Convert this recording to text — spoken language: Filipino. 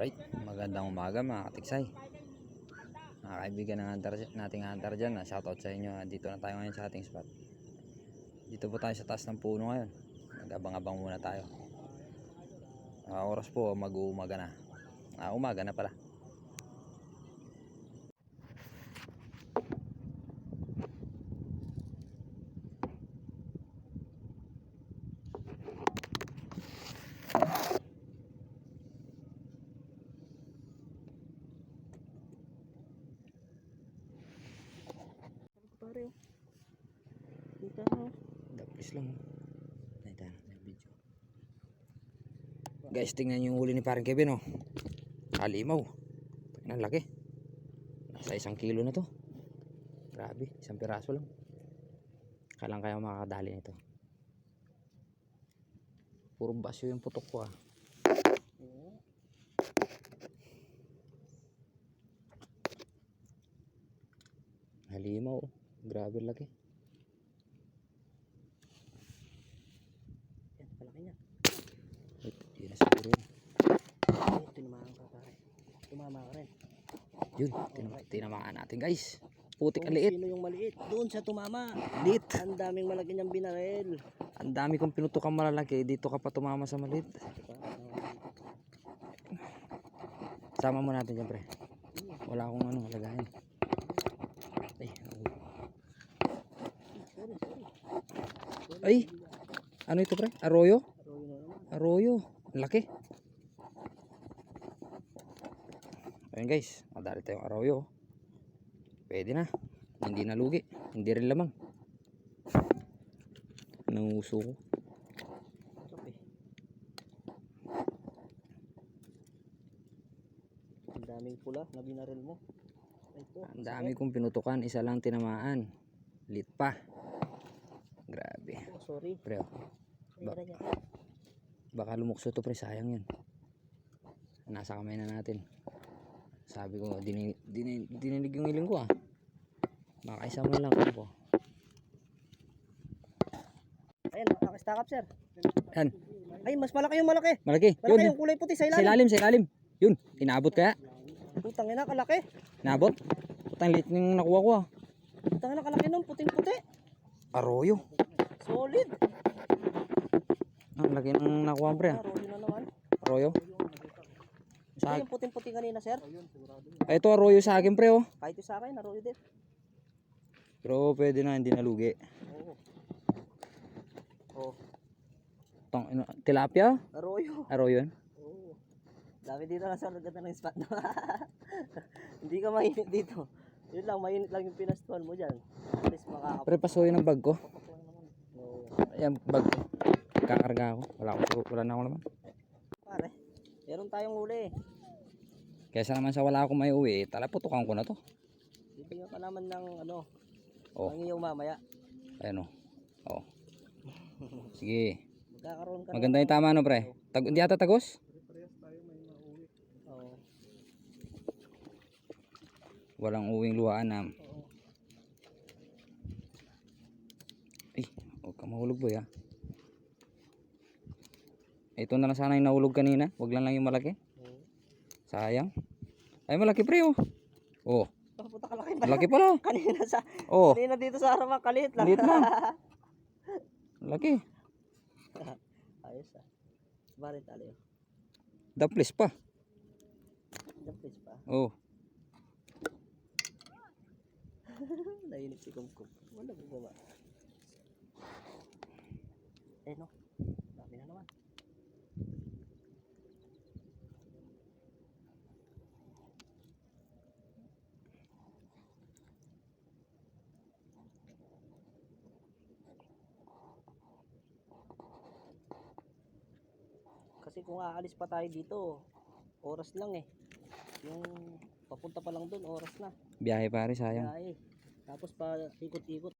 Alright, magandang umaga mga katiksay. Mga kaibigan ng nating hunter dyan, shoutout sa inyo. Dito na tayo ngayon sa ating spot. Dito po tayo sa taas ng puno ngayon. Nag-abang-abang muna tayo. Oras po mag-uumaga na. Umaga na pala. Pare, kita mo. Dapis lang. Ito, may video. Guys, tingnan yung huli ni parang Kevin, oh. Halimaw. Ang laki. Nasa 1 kilo na to. Grabe, 1 piraso lang. Kailan kaya makakadali nito? Puro basyo yung putok ko, ah. Halimaw, oh. Grabe laki. Yan, palaki niya. Yun na siguro yun. Ay, tinamaan ka pare. Tumama ka rin. Yun, tinamaan natin guys. Putik ang liit. Sino yung maliit? Doon siya tumama. Liit. Ang daming malaki niyang binarel. Ang dami kong pinutukang malalaki. Dito ka pa tumama sa maliit. Sama mo natin dyan, pre. Wala akong lagayan. Ay, ay, ano ito, pre? Arroyo? Arroyo. Ang laki. Ayun guys, madali tayong arroyo. Pwede na. Hindi nalugi. Hindi rin lamang. Nanguso ko. Ang daming pula na binarel mo. Ito, Ang dami kong pinutukan. Isa lang tinamaan. Lit pa. Grabe. oh, sorry. Pre, baka lumukso to, pre. Sayang yan. Nasa kamay na natin. Sabi ko, dininig yung iling ko, ah. Baka isa mo lang ko. Ayan, nakastakap sir. Yan. Ay, mas malaki yung malaki. Malaki. Malaki Yun. yung kulay puti sa Sa ilalim. ilalim, sa ilalim. Yun. Inabot kaya? Putang ina, kalaki. Inabot? Putang lit yung nakuha ko, ah. Putang ina, kalaki nun. Puting-puti. Arroyo. Solid. Ang laki ng nakuha, pre, ah. Arroyo na naman. Arroyo. Ay, yung puting-puti kanina sir. Ito arroyo sa akin, pre, oh. Kahit yung sa akin, arroyo din. Pero pwede na, hindi nalugi. Oo. Oh, Tilapia? arroyo. Arroyo yan? Oo. Dami dito na sa lugar ng spot na. Hindi ka mainit dito. Yun lang, mainit lang yung pinastuan mo dyan. At least makakapag. Pre, pasuyo ng bag ko. Oo. Ayan, bag ko. Kakarga ako. Wala na ako naman. Pare, meron tayong huli. Kaysa naman sa wala akong may uwi, talaputukan ko na to. Bibigyan ka naman ng Oh. ang iyong mamaya. Ayan, oh. Oh. Sige. Magkakaroon ka Maganda yung tama, no, pre? Hindi ata tagos? Oo. Walang uwing luhaan na. Oo. Ay, huwag ka mahulog, boy, ah. Ito na lang sana yung nahulog kanina. Huwag lang yung malaki. Oo. Sayang. Ay, malaki, pre, oh. Oh, Oh, puta kalaki ba? malaki pala. Oh, Kanina dito sa harapan kalit lang. liit lang. Malaki. Ayos ah. Barit aliyo. Daplis pa. Dampis pa. Oh. Nainip si Kumkum. Wala ko ba? Eh no. Dami na naman. Kasi kung aalis pa tayo dito, oras lang eh. Yung papunta pa lang doon, oras na. Biyahe pare, sayang. Kaya eh. Tapos pa ikot-ikot.